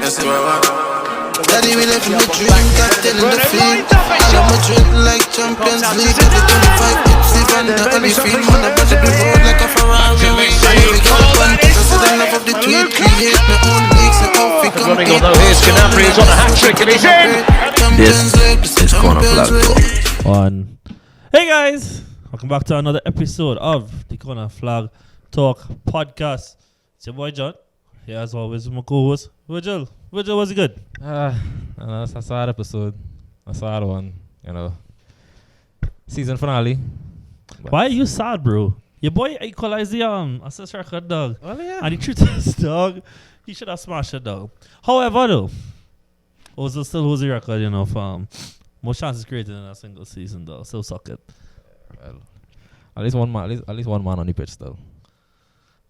Daddy, we left me drink, cocktail in the field. I love my drink like Champions League. Every 25 hits, even the only field. Man, I better be road like a Ferrari. We got a contest, I said I love of the tweet. Create my own leagues, and off we compete. Running on though, here's Canapri, he's on a hat-trick and he's in! This is Corner Flag Talk. On. Hey guys, welcome back to another episode of the Corner Flag Talk podcast. It's your boy John. Here as always with my co-host Virgil. Virgil, was it good? That's a sad episode. A sad one, you know. Season finale. Why are you sad, bro? Your boy equalized the assist record, dog. Well, yeah. And he treated his dog. He should have smashed it, dog. However, though, Ozil still holds the record, you know, for most chances created in a single season, though. Still suck it. Well, at least one man. At least one man on the pitch still.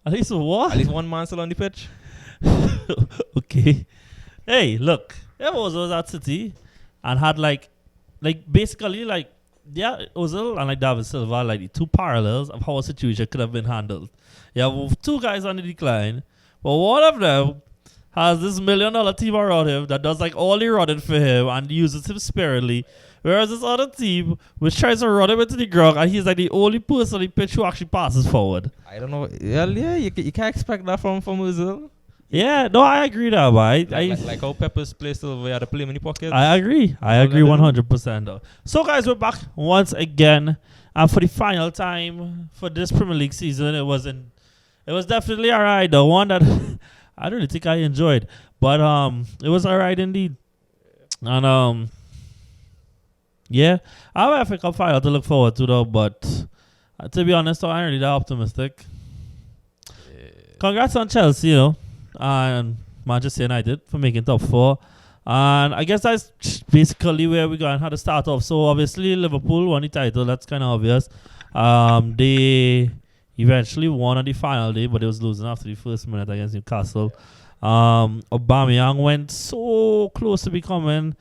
At least what? At least one man still on the pitch. Okay. Hey, look. If Ozil was at City and had basically Ozil and like David Silva, like the two parallels of how a situation could have been handled. You have two guys on the decline, but one of them has this $1 million team around him that does like all the running for him and uses him sparingly. Whereas this other team which tries to run him into the ground and he's like the only person on the pitch who actually passes forward. I don't know. Yeah, you can't expect that from Ozil. Yeah, no, I agree that, right? Like how Pepper's play still we had to play him in the pocket. I agree 100% though. So guys, we're back once again and for the final time for this Premier League season. It was definitely alright, the one that I don't really think I enjoyed, but it was alright indeed. And yeah, I have a FA Cup final to look forward to though, but to be honest, I ain't really that optimistic. Yeah. Congrats on Chelsea, you know, and Manchester United for making top 4. And I guess that's basically where we're going to have to start off. So obviously Liverpool won the title, that's kind of obvious. They eventually won on the final day, but they was losing after the first minute against Newcastle. Aubameyang went so close to becoming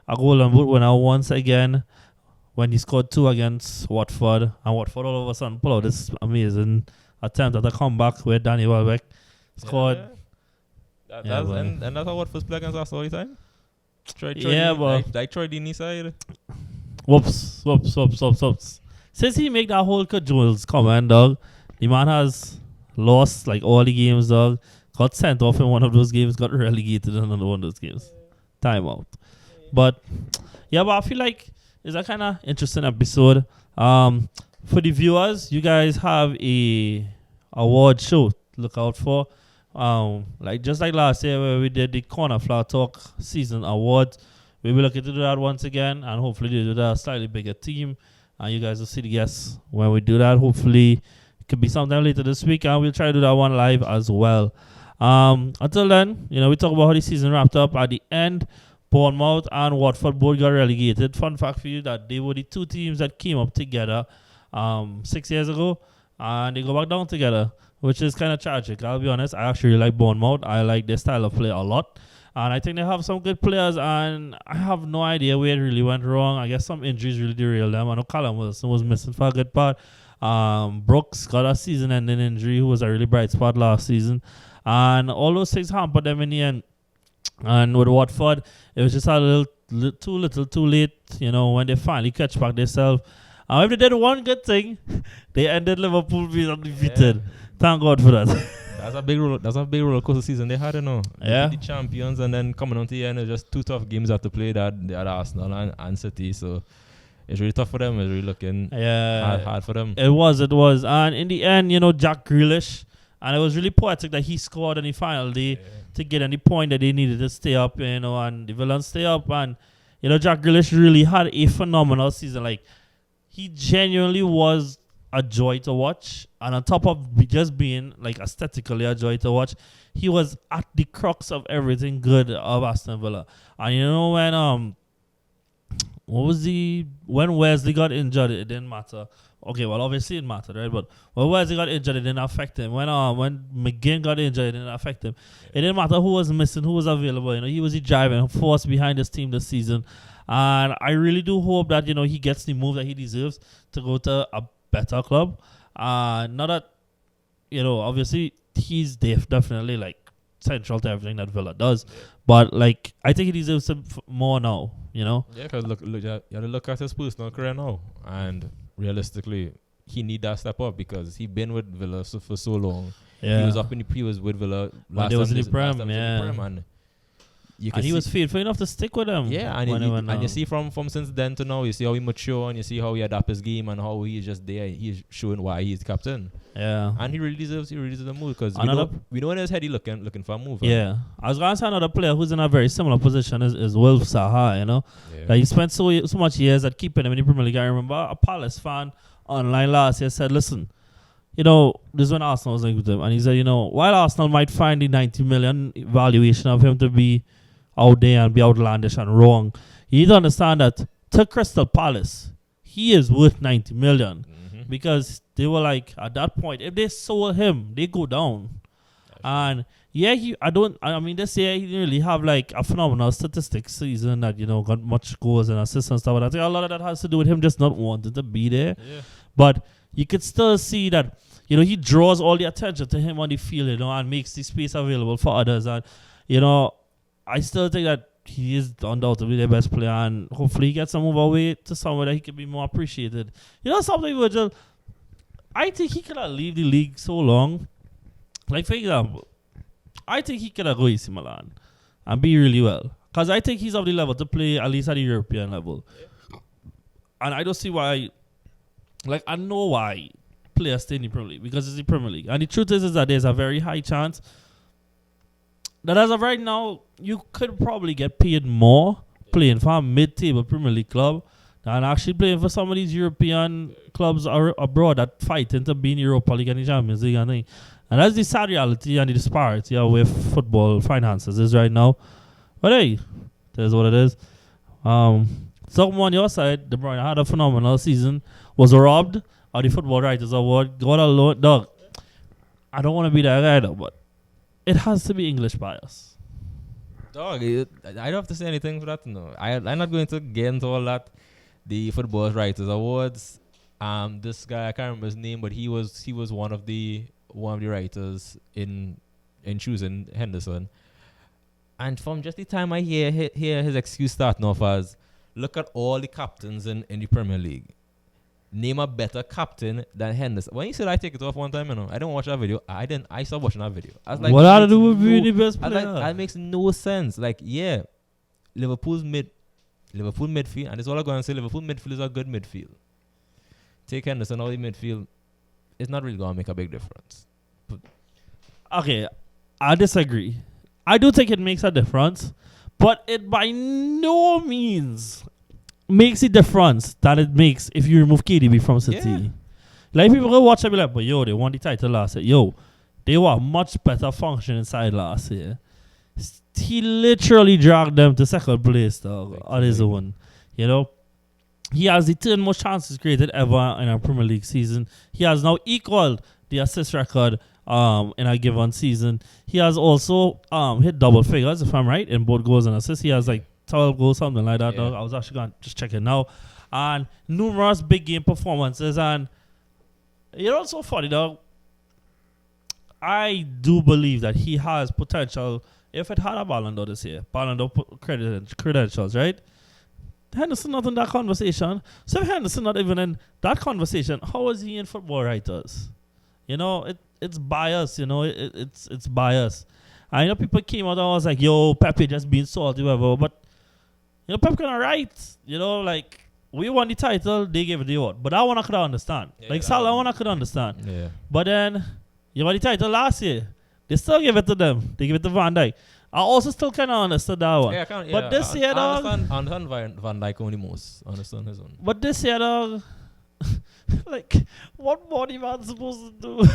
a Golden Boot winner once again when he scored 2 against Watford. And Watford all of a sudden pulled out this amazing attempt at a comeback where Danny Welbeck scored. Yeah. And that's how Watford's play against us all the time. Troy like Troy Deeney side. Whoops. Since he make that whole Jones comment, dog, the man has lost like all the games, dog. Got sent off in one of those games, got relegated in another one of those games. Time out. But I feel like it's a kind of interesting episode. For the viewers, you guys have a award show to look out for. Just like last year where we did the Corner Flag Talk Season Awards. We will look to do that once again and hopefully do that a slightly bigger team. And you guys will see the guests when we do that. Hopefully it could be sometime later this week and we'll try to do that one live as well. Until then, we talk about how the season wrapped up. At the end, Bournemouth and Watford both got relegated. Fun fact for you that they were the two teams that came up together 6 years ago and they go back down together, which is kind of tragic. I'll be honest, I actually like Bournemouth. I like their style of play a lot. And I think they have some good players and I have no idea where it really went wrong. I guess some injuries really derailed them. I know Callum Wilson was missing for a good part. Brooks got a season-ending injury who was a really bright spot last season. And all those things hampered them in the end. And with Watford, it was just a little too late, when they finally catch back themselves. If they did one good thing, they ended Liverpool being undefeated. Yeah. Thank God for that. That's a big roller coaster season they had, Yeah. The champions and then coming on to the end, it's just 2 tough games they have to play. They had Arsenal and City, so it's really tough for them. It's really looking hard for them. It was. And in the end, Jack Grealish, and it was really poetic that he scored on the final day to get any point that they needed to stay up, and the Villains stay up. And, Jack Grealish really had a phenomenal season. Like, he genuinely was a joy to watch. And on top of just being, like, aesthetically a joy to watch, he was at the crux of everything good of Aston Villa. And, when Wesley got injured, it didn't matter. Okay, well, obviously it mattered, right? But when Wesley got injured, it didn't affect him. When McGinn got injured, it didn't affect him. It didn't matter who was missing, who was available. He was the driving force behind this team this season. And I really do hope that, he gets the move that he deserves to go to a better club. Not that, obviously he's definitely like central to everything that Villa does. Yeah. But like, I think he deserves some more now. You know? Yeah, because look, you have to look at his personal career now, and realistically, he need that step up because he been with Villa for so long. Yeah. He was up in the he was with Villa last time. Was in the Prem, and he was faithful enough to stick with them. Yeah, and you see from since then to now, you see how he mature and you see how he adapt his game and how he's just there. He's showing why he's captain. Yeah, and he really deserves a move because we know in his head he looking for a move. Yeah, I was gonna say another player who's in a very similar position is Wilf Zaha. You know, like he spent so much years at keeping him in the Premier League. I remember a Palace fan online last year said, "Listen, you know, this is when Arsenal was linked with him, and he said, you know, while Arsenal might find the 90 million valuation of him to be out there and be outlandish and wrong, you need to understand that to Crystal Palace, he is worth 90 million because they were like, at that point, if they sold him, they go down. And yeah, this year he didn't really have like a phenomenal statistics season that, you know, got much goals and assists and stuff. But I think a lot of that has to do with him just not wanting to be there. Yeah. But you could still see that, you know, he draws all the attention to him on the field, you know, and makes the space available for others. And, you know, I still think that he is undoubtedly the best player, and hopefully he gets some move away to somewhere that he can be more appreciated. You know something, Virgil? I think he could have leave the league so long. Like, for example, I think he could have go AC Milan and be really well. Because I think he's of the level to play at least at the European level. And I don't see why. Like, I know why players stay in the Premier League, because it's the Premier League. And the truth is that there's a very high chance that as of right now, you could probably get paid more playing for a mid-table Premier League club than actually playing for some of these European clubs abroad that fight into being Europa League and the Champions League. And that's the sad reality and the disparity with football finances is right now. But hey, that's what it is. Someone on your side, De Bruyne had a phenomenal season, was robbed of the Football Writers Award. God alone, dog. I don't want to be that guy though, but it has to be English bias. Dog, I don't have to say anything for that. No, I'm not going to get into all that. The Football Writers Awards. This guy, I can't remember his name, but he was one of the writers in choosing Henderson. And from just the time I hear his excuse starting off as, look at all the captains in the Premier League. Name a better captain than Henderson. When he said I take it off one time, you know, I didn't watch that video. I stopped watching that video. I was like, what had to do with being the best player? Like, that makes no sense. Like, yeah, Liverpool midfield, and that's all I'm going to say. Liverpool midfield is a good midfield. Take Henderson out of the midfield, it's not really going to make a big difference. But okay, I disagree. I do think it makes a difference, but it by no means makes a difference that it makes if you remove KDB from City. Yeah. Like, people go watch and be like, but yo, they won the title last year. Yo, they were much better functioning side last year. He literally dragged them to second place, dog, on his own. You know, he has the third most chances created ever in a Premier League season. He has now equaled the assist record in a given season. He has also hit double figures, if I'm right, in both goals and assists. He has like 12 goals, something like that, dog. I was actually going to just check it now. And numerous big game performances. And you know what's so funny, dog? I do believe that he has potential. If it had a Ballon d'Or this year, Ballon d'Or credentials, right? Henderson not in that conversation. So if Henderson not even in that conversation, how is he in Football Writers? You know, it's bias, you know, it's bias. I know people came out and was like, yo, Pepe just being salty, whatever. But, you know, Pep kind of right. You know, like, we won the title, they gave it the award. But that one I could understand. Yeah, like, Salah one I could understand. Yeah. But then, you won the title last year. They still give it to them. They give it to Van Dijk. I also still kind of understood that one. Yeah, but this year, dog... I understand Van Dijk only most. I understand his own. But this year, dog... like, what more the man supposed to do?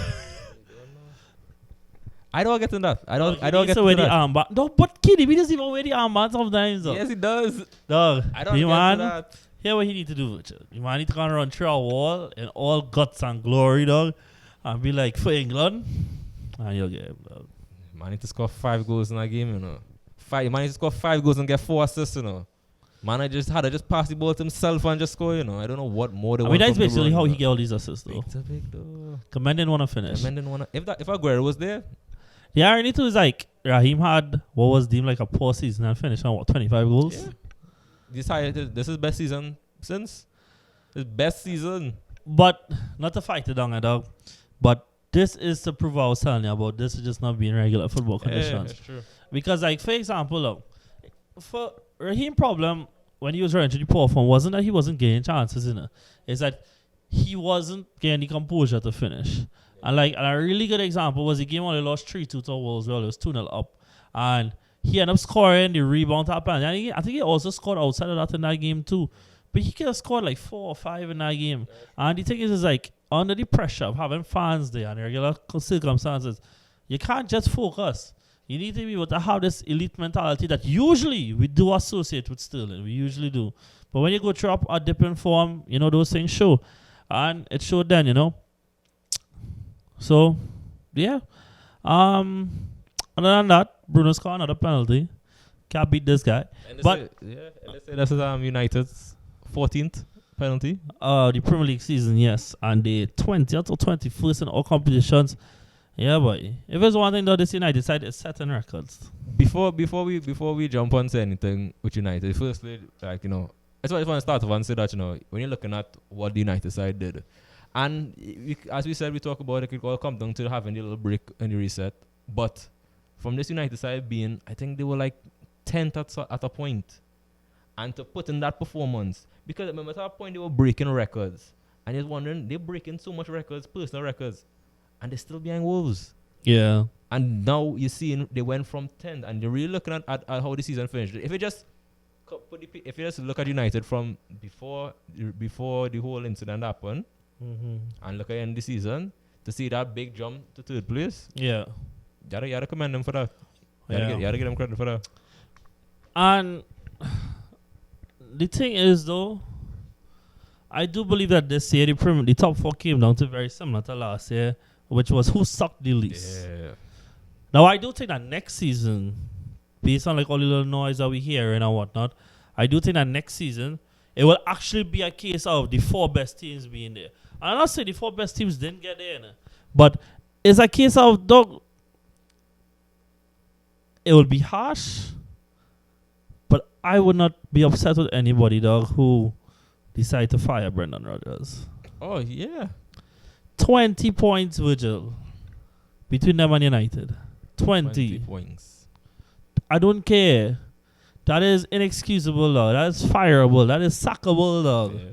I don't get to that. I don't get to wear that. The armband. No, but KDB doesn't even wear the armband sometimes, though. Yes, he does. Dog, I don't get to that. Here what he need to do, Richard. You man need to go and run through a wall in all guts and glory, dog, and be like, for England, and you'll get him, dog. Man need to score 5 goals in a game, you know. Man need to score 5 goals and get 4 assists, you know. Man, I just pass the ball to himself and just score, you know. I don't know what more they want. That's basically how he get all these assists, though. Big though. Command didn't want to finish. If Aguero was there, The irony too is like Raheem had what was deemed like a poor season and finished on 25 goals. Yeah. This is best season since. His best season. But not to fight it down, dog. But this is to prove what I was telling you about. This is just not being regular football conditions. That's true. Because, like, for example, look, for Raheem problem when he was running to the poor form wasn't that he wasn't getting chances in it. It's that he wasn't getting the composure to finish. And like a really good example was the game when they lost 3-2 to Wolves. Well, it was 2-0 up. And he ended up scoring the rebound top end. And I think he also scored outside of that in that game too. But he could have scored like 4 or 5 in that game. And the thing is like, under the pressure of having fans there and regular circumstances, you can't just focus. You need to be able to have this elite mentality that usually we do associate with Sterling. We usually do. But when you go through a dip in form, you know, those things show. And it showed then, you know. So, yeah. Other than that, Bruno scored another penalty. Can't beat this guy. And But this is United's 14th penalty. the Premier League season, yes. And the 20th or 21st in all competitions. Yeah, boy. If there's one thing that this United side is setting records. Before we jump on to anything with United, firstly, like, you know, I just want to start off and say that, you know, when you're looking at what the United side did, and as we said, we talk about it could all come down to having a little break in the reset. But from this United side being, I think they were like 10th at a point. And to put in that performance, because remember at that point they were breaking records. And you're wondering, they're breaking so much records, personal records, and they're still behind Wolves. Yeah. And now you see they went from 10th, and you're really looking at how the season finished. If you just look at United from before the whole incident happened, and look at the end of the season, to see that big jump to third place, Yeah. you gotta commend them for that. You gotta give them credit for that. And the thing is, though, I do believe that this year the top 4 came down to very similar to last year, which was who sucked the least. Yeah. Now, I do think that next season, based on like all the little noise that we hear and whatnot, I do think that next season, it will actually be a case of the 4 best teams being there. I'm not saying the 4 best teams didn't get there, but it's a case of, dog, it will be harsh, but I would not be upset with anybody, dog, who decide to fire Brendan Rodgers. Oh, yeah. 20 points, Virgil, between them and United. 20 points. I don't care. That is inexcusable, dog. That is fireable. That is sackable, dog. Yeah.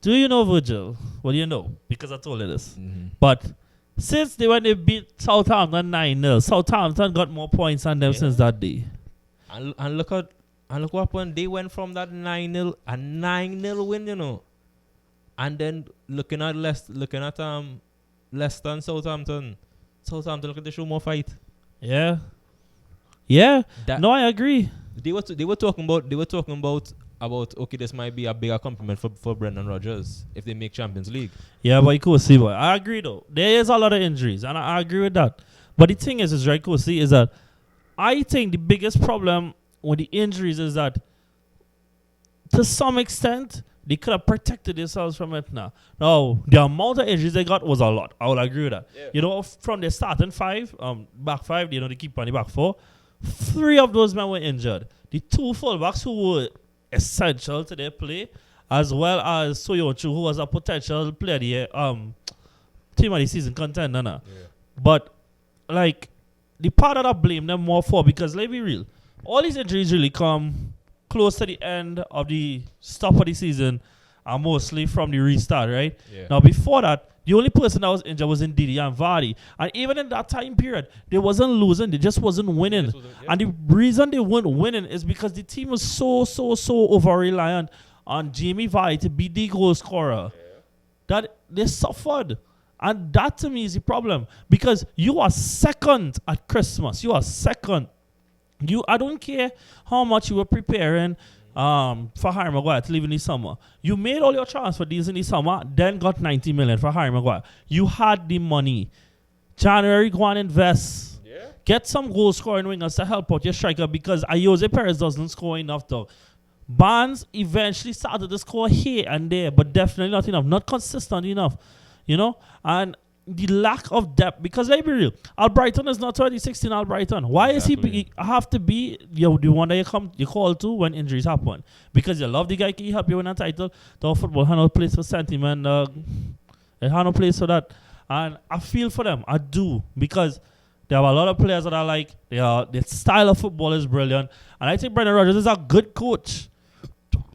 Do you know, Virgil? Well, you know, because I told you this. Mm-hmm. But since when they beat Southampton 9-0, Southampton got more points than them since that day. And look what happened. They went from that 9-0 a 9-0 win, you know. And then looking at Leicester and Southampton. Southampton look at the show more fight. Yeah. Yeah. That, no, I agree. They were talking about okay, this might be a bigger compliment for Brendan Rodgers if they make Champions League. Yeah, but you could see, boy. I agree though. There is a lot of injuries, and I agree with that. But the thing is right, Kosi, is that I think the biggest problem with the injuries is that to some extent they could have protected themselves from it now. Now, the amount of injuries they got was a lot. I will agree with that. Yeah. You know, from the starting 5, back 5, you know, they keep on the back 4. 3 of those men were injured. The 2 fullbacks who were essential to their play, as well as Soyuncu, who was a potential player the team of the season contender. Yeah. But like the part that I blame them more for, because let's be real, all these injuries really come close to the end of the stop of the season, and mostly from the restart, right? Yeah. Now before that, the only person that was injured was Ndidi and Vardy. And even in that time period, they wasn't losing. They just wasn't winning. And the reason they weren't winning is because the team was so over-reliant on Jamie Vardy to be the goal scorer that they suffered. And that to me is the problem. Because you are second at Christmas. You are second. I don't care how much you were preparing for Harry Maguire to leave in the summer. You made all your transfer deals in the summer, then got 90 million for Harry Maguire. You had the money. January, go and invest. Yeah. Get some goal scoring wingers to help out your striker, because Ayoze Perez doesn't score enough though. Barnes eventually started to score here and there, but definitely not enough. Not consistent enough. You know? And the lack of depth, because let's be real, Albrighton is not 2016 Albrighton. Why is he have to be the one that you call to when injuries happen? Because you love the guy, he help you win a title. The football had no place for sentiment. It had no place for that. And I feel for them. I do. Because there are a lot of players that are like, their style of football is brilliant. And I think Brendan Rodgers is a good coach.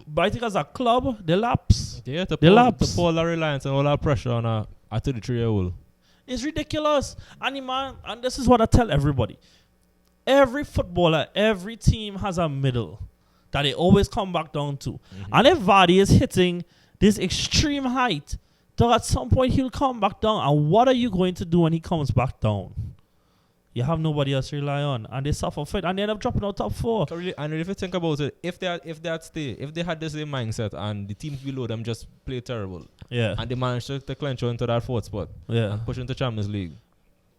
But I think as a club, they lapse. Yeah, to lapse. all that reliance and all that pressure on a 33-year-old. It's ridiculous. And this is what I tell everybody. Every footballer, every team has a middle that they always come back down to. And if Vardy is hitting this extreme height, then at some point he'll come back down. And what are you going to do when he comes back down? You have nobody else to rely on, and they suffer for it, and they end up dropping out top 4. And if you think about it, if they had the same mindset and the teams below them just play terrible, and they managed to clinch on into that 4th spot, and push into Champions League,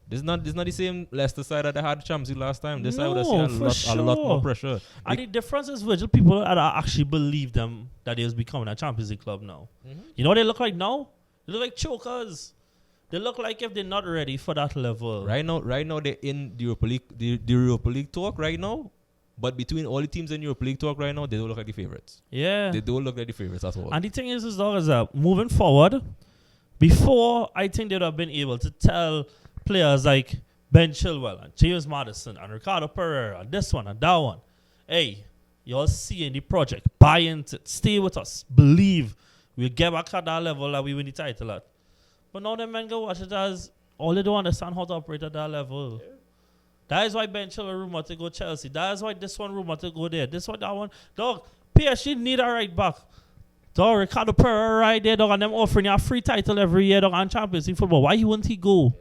this is not the same Leicester side that they had Champions League last time. This side would have seen a lot more pressure. And the difference is, Virgil, people that actually believe them that they was becoming a Champions League club now. You know what they look like now? They look like chokers. They look like if they're not ready for that level. Right now they're in the Europa League, the Europa League talk right now. But between all the teams in Europa League talk right now, they don't look like the favorites. Yeah. They don't look like the favorites at all. And the thing is moving forward, before I think they would have been able to tell players like Ben Chilwell and James Maddison and Ricardo Pereira and this one and that one, hey, y'all see in the project, buy into it, stay with us, believe we'll get back at that level that we win the title at. But now the men go watch it as all they don't understand how to operate at that level. Yeah. That is why Ben Chilwell rumored to go Chelsea. That is why this one rumored to go there. This one, that one. Dog, PSG need a right back. Dog, Ricardo Pereira right there, dog, and them offering you a free title every year, dog, on Champions League football. Why wouldn't he go?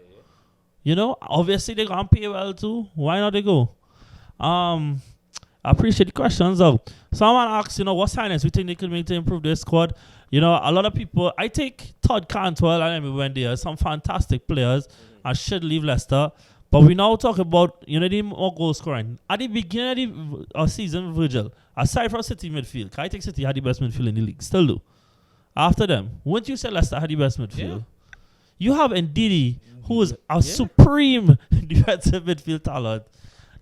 You know, obviously they're going to pay well too. Why not they go? I appreciate the questions, though. Someone asks, what signings we think they could make to improve their squad. A lot of people, I think Todd Cantwell and Emmy Wendy are some fantastic players and should leave Leicester. But we now talk about, the more goal scoring. At the beginning of the season, Virgil, aside from City midfield, I think City had the best midfield in the league. Still do. After them, wouldn't you say Leicester had the best midfield? Yeah. You have Ndidi, who is a supreme defensive midfield talent.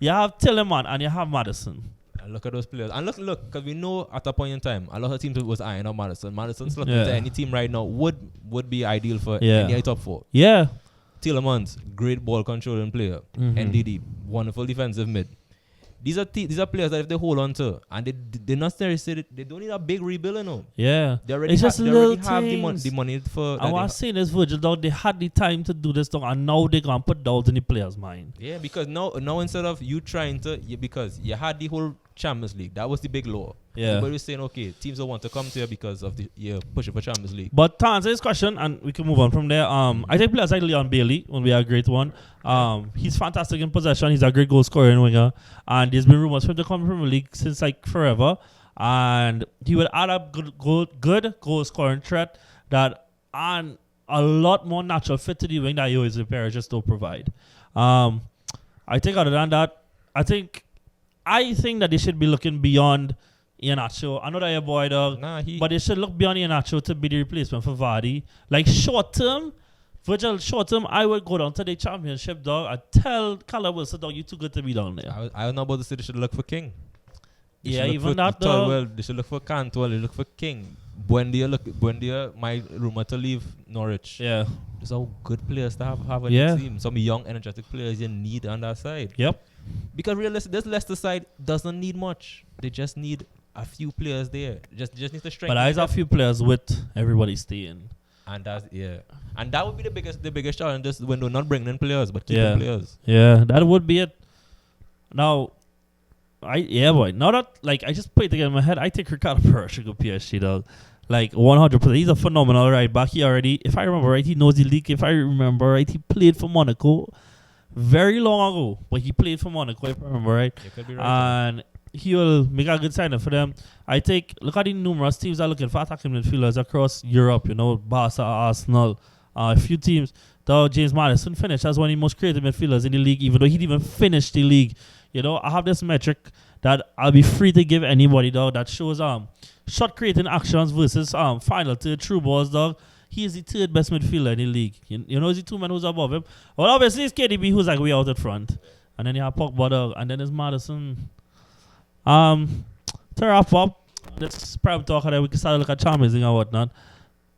You have Tielemans and you have Maddison. And look at those players. And look, because we know at a point in time, a lot of teams was eyeing on Maddison. Madison slot into any team right now would be ideal for any top 4. Yeah. Tielemans, great ball controlling player. Ndidi, wonderful defensive mid. These are players that if they hold on to, and they not necessarily they don't need a big rebuild, Yeah, they already have the money for. I was saying this, Virgil, dog, they had the time to do this, dog, and now they're gonna put doubt in the players' mind. Yeah, because now instead of you trying to, because you had the whole Champions League, that was the big law. Yeah, everybody was saying, okay, teams don't want to come to you because of the pushing for Champions League. But to answer this question, and we can move on from there. I think players like Leon Bailey will be a great one. He's fantastic in possession. He's a great goal scoring winger, and there's been rumors for him to come from the league since like forever. And he would add up good goal scoring threat and a lot more natural fit to the wing that you as a player just don't provide. I think other than that, I think that they should be looking beyond Iheanacho. I know that your boy, dog, but they should look beyond Iheanacho to be the replacement for Vardy. Like short term, I would go down to the championship, dog. I tell Callum Wilson, dog, you too good to be down there. I don't know about the city. They should look for King. Even that, dog. Well, they should look for Cantwell. They look for King. Buendia, my rumor to leave Norwich. Yeah. These are good players to have on the team. Some young, energetic players you need on that side. Yep. Because realistically, this Leicester side doesn't need much. They just need a few players there. Just need to strengthen. But there's a few players with everybody staying. And that would be the biggest challenge this window, not bringing in players, but keeping players. Yeah, that would be it. Now, now that I just put it together in my head, I think Ricardo Pereira should go PSG, dog. 100%. He's a phenomenal right back. He already, if I remember right, he knows the league. If I remember right, he played for Monaco very long ago, but he played for Monaco, if I remember right. Could be right. And he will make a good signing for them. I think, look at the numerous teams that are looking for attacking midfielders across Europe, Barca, Arsenal, a few teams. Though James Maddison finished as one of the most creative midfielders in the league, even though he didn't even finish the league. I have this metric that I'll be free to give anybody, dog, that shows shot creating actions versus final to true balls, dog. he is the third best midfielder in the league. You know, the two men who's above him. Well, obviously, it's KDB who's like way out at front. And then you have Pogba, dog, and then there's Madison. To wrap up, let's probably talk about we can start to look at Champions League and whatnot.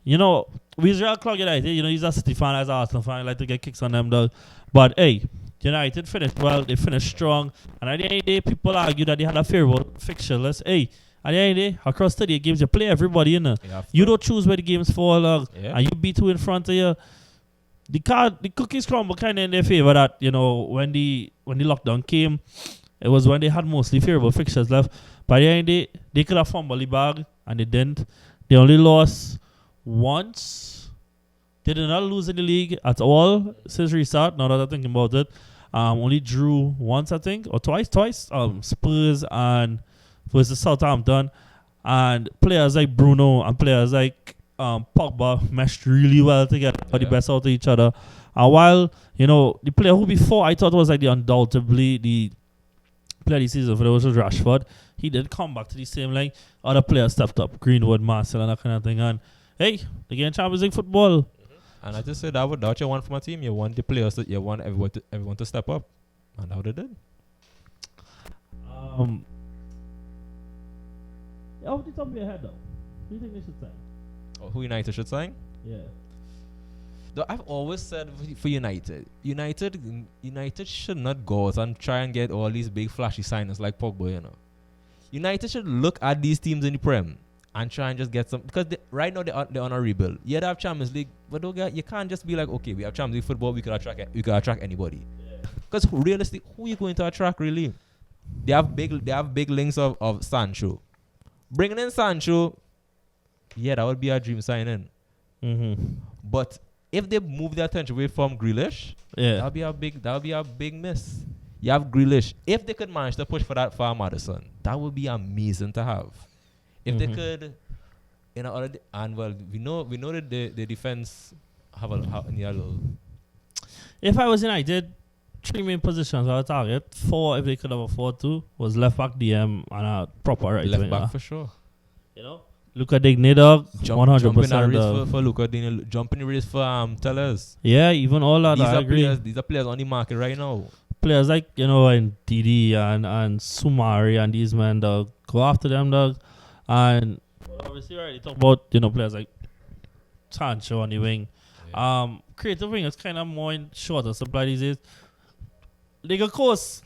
You know, we're Real Club United. You know, he's a City fan, as an Arsenal fan. I like to get kicks on them, dog. But hey, United finished well. They finished strong. And at the end of the day, people argue that they had a favorable fixture list. Hey, at the end of the day, across 38 games, you play everybody, you know. You don't choose where the games fall, dog. Yeah. And you beat who in front of you. The cookies crumble kind of in their favor that, you know, when the lockdown came, it was when they had mostly favorable fixtures left. By the end of the day, they could have fumbled the bag, and they didn't. They only lost once. They did not lose in the league at all since restart, now that I'm thinking about it. Only drew once, I think, or twice. Spurs and versus Southampton. And players like Bruno and players like Pogba meshed really well together, got the best out of each other. And while, you know, the player who before I thought was like the undoubtedly the player of the season for the was Rashford, he did come back to the same line. Other players stepped up, Greenwood, Marcel, and that kind of thing. And hey, they get Champions League football. And I just said that what you want from a team, you want the players, you want everyone to step up, and how they did. Off the top of your head, though, who do you think they should sign? Who United should sign? Yeah. Though I've always said for United should not go out and try and get all these big flashy signings like Pogba, you know. United should look at these teams in the Prem and try and just get some, because right now they're on a rebuild. Yeah, they have Champions League, but you can't just be like, okay, we have Champions League football, we could attract anybody. Because realistically, who are you going to attract really? They have big links of Sancho. Bringing in Sancho, yeah, that would be a dream signing. But if they move their attention away from Grealish, that'll be a big miss. You have Grealish. If they could manage to push for that for Madison, that would be amazing to have. If they could, you know, and well, we know that the defense have a little. If I was United, 3 main positions I would target. 4, if they could have afforded to, was left back, DM, and a proper right left back for sure. You know, Luka Digne, dog, 100%. Jumping for Luka Digne, jumping the race for Tellers. Yeah, even all that. I agree. These are players on the market right now. Players like, you know, and Didi and Sumari and these men, dog, go after them, dog. And obviously, already talk about, you know, players like Sancho on the wing. Creative wing is kind of more in shorter supply these days. They go course.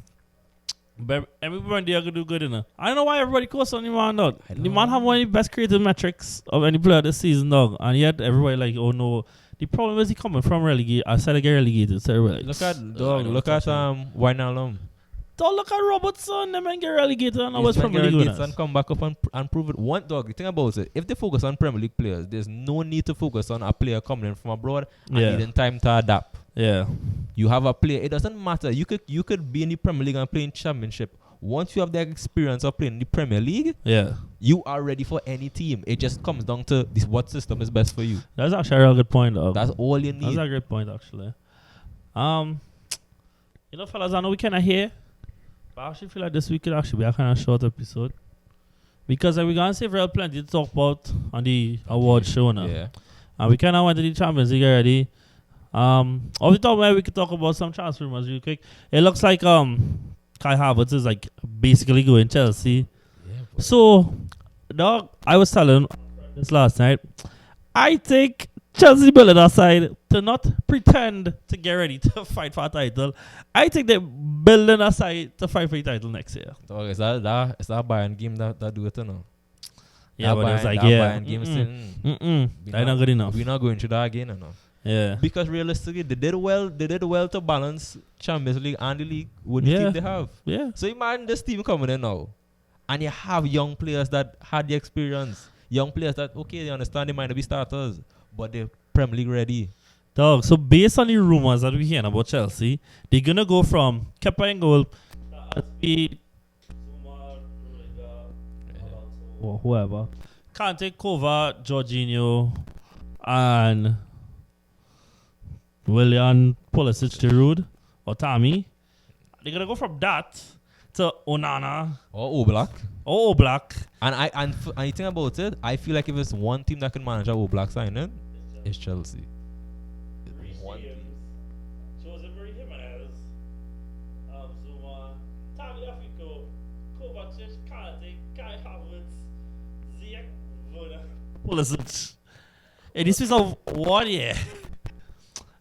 But everybody are going to do good enough. I don't know why everybody course on the man, dog. The man have one of the best creative metrics of any player this season, dog. And yet everybody like, oh no. The problem is he coming from relegated. I said I get relegated. So like, look at Wijnaldum. Don't look at Robertson. Them and get relegated and I was Premier League winners. And come back up and prove it. One dog. The thing about it, if they focus on Premier League players, there's no need to focus on a player coming in from abroad and needing time to adapt. Yeah. You have a player. It doesn't matter. You could be in the Premier League and play in Championship. Once you have the experience of playing in the Premier League, you are ready for any team. It just comes down to this: what system is best for you. That's actually a real good point, though. That's all you need. That's a great point, actually. You know, fellas, I know we kind of here, but I actually feel like this week could actually be a kind of short episode because we're gonna save real plenty to talk about on the award show now. Yeah. And we kind of went to the Champions League already. Off the top where we could talk about some transfer rumors real quick. It looks like Kai Havertz is like basically going Chelsea. Yeah, so, dog, I was telling this last night. I think Chelsea building aside to not pretend to get ready to fight for a title. I think they're building aside to fight for a title next year. Dog, is that Bayern game that do it now? Yeah, but it's like Bayern game they're not good enough. We're not going to that again enough. Yeah. Because realistically, they did well to balance Champions League and the league with the team they have. Yeah. So imagine this team coming in now, and you have young players that had the experience. Young players that, okay, they understand they might not be starters, but they're Premier League ready. Dog, so based on the rumors that we hear about Chelsea, they're going to go from Kepa in goal, or whoever, Kante, Kova, Jorginho, and Willian, Pulisic, Giroud, or Tammy. They're going to go from that to Onana. Or Oblak. And I think about it, I feel like if it's one team that can manage a Oblak signing, It's Chelsea. Jose Marie Jimenez, Zuma, Tagliafico, Kovacic, Kante, Kai Havertz, Ziyech, Werner, Pulisic. Hey, this is a 1 year.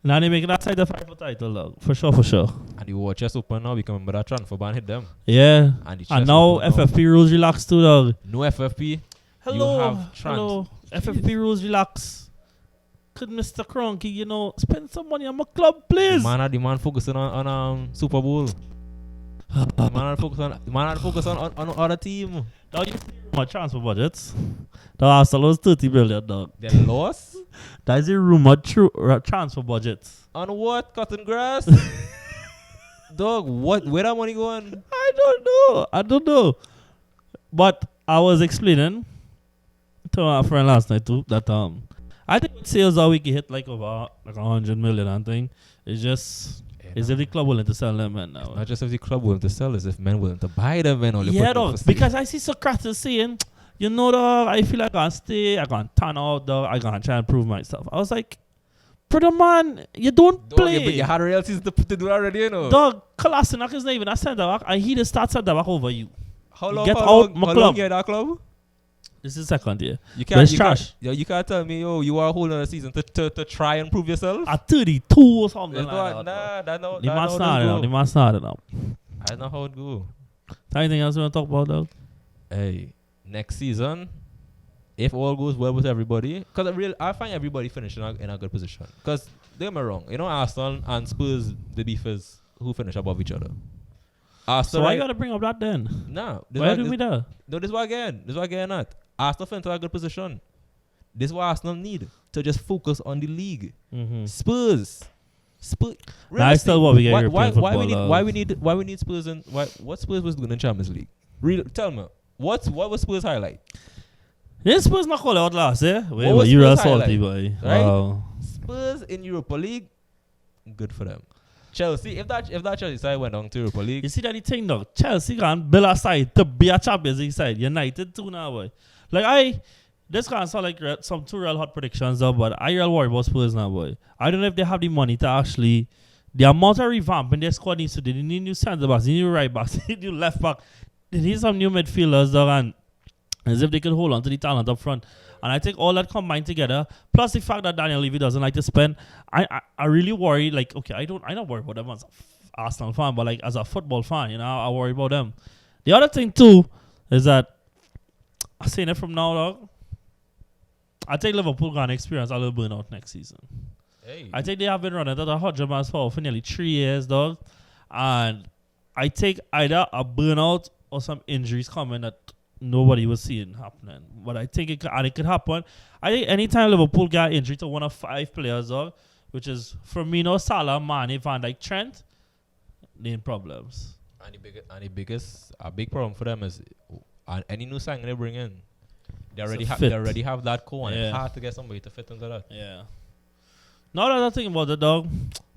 Now they make that side the fight for title, dog. For sure, for sure. And the war chest open now, we can remember that transfer ban hit them. Yeah. And, And now FFP rules relax too, dog. No FFP. Hello, You have hello. FFP rules relax. Could Mr. Cronky, spend some money on my club, please? The man focusing on Super Bowl. the man focus on other team. Now you see my transfer budgets. The Arsenal was 30 million, dog. They lost That is a rumored transfer budget. on what? Cutting grass. Dog, what? Where that money going? I don't know. But I was explaining to my friend last night too that I think sales are we can hit like over like 100 million and thing. It's just is if the club willing to sell them man now. Not just if the club willing to sell, it's if men willing to buy them man. Yeah, dog. Because I see Socrates saying, dog, I feel like I can stay, I can turn out, dog, I can try and prove myself. I was like, brother man, you don't Dog, play. you had a real season to do already, Dog, Kolasinac is not even a centre back, and he just starts centre back over you. How long? Get how out long, my how club. long you at that club? This is second year. You But it's trash. You can't tell me, you are holding a season to try and prove yourself. At 32 or something It's like not, that. that's not. The man That's started now. The man started now. That's not how it go. Anything else you want to talk about, dog? Hey, next season, if all goes well with everybody, because I find everybody finishing in a good position. Because don't get me wrong, Arsenal and Spurs, the beef is who finish above each other. Arsenal, So why you got to bring up that then? Nah, Why do we there? No, this is what again. This is what again not. Arsenal finish in a good position. This is what Arsenal need to just focus on the league. Mm-hmm. Spurs. That's still what we get European football. Why we need Spurs and what Spurs was doing in Champions League? Tell me. What was Spurs highlight? This Spurs not call out last, eh? What was You real Spurs salty, highlight? boy. Right? Wow. Spurs in Europa League, good for them. Chelsea, if that Chelsea side went on to Europa League, You see that the thing, dog? Chelsea can build a side to be a Champions League side. United too now, boy. This can sound like some too real hot predictions, though, but I real worry about Spurs now, boy. I don't know if they have the money to actually. The amount of revamping their squad needs to do. They need new centre backs, they need new right backs, they need new left back. They need some new midfielders, dog, and as if they could hold on to the talent up front. And I think all that combined together, plus the fact that Daniel Levy doesn't like to spend, I really worry. Like, okay, I don't worry about them as an Arsenal fan, but like as a football fan, I worry about them. The other thing too is that I'm saying it from now, dog. I think Liverpool gonna experience a little burnout next season. hey, I think they have been running at 100 miles per hour for nearly 3 years, dog. And I think either a burnout or some injuries coming that nobody was seeing happening. But I think it could happen. I think anytime Liverpool get injury to one of 5 players, dog, which is Firmino, Salah, Mane, Van Dijk, Trent, they in problems. and the biggest big problem for them is any new signing they bring in. They already have that core, and it's hard to get somebody to fit into that. Yeah. Now that I think about it, dog,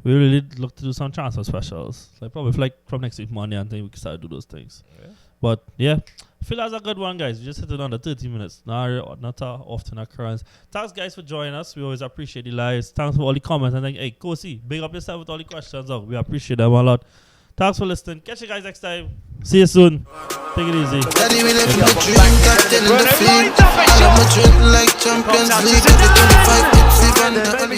we really look to do some transfer specials. Like probably from next week Monday, I think we can start to do those things. Yeah. But yeah, I feel that's a good one, guys. We just hit it under 30 minutes. Not often occurrence. Thanks, guys, for joining us. We always appreciate the lives. Thanks for all the comments. And then, hey, Kosi, big up yourself with all the questions, dog. We appreciate them a lot. Thanks for listening. Catch you guys next time. See you soon. Take it easy. Daddy, we left my drink, captain in the field. I'm a drink like Champions League. Every 25 hits, even the only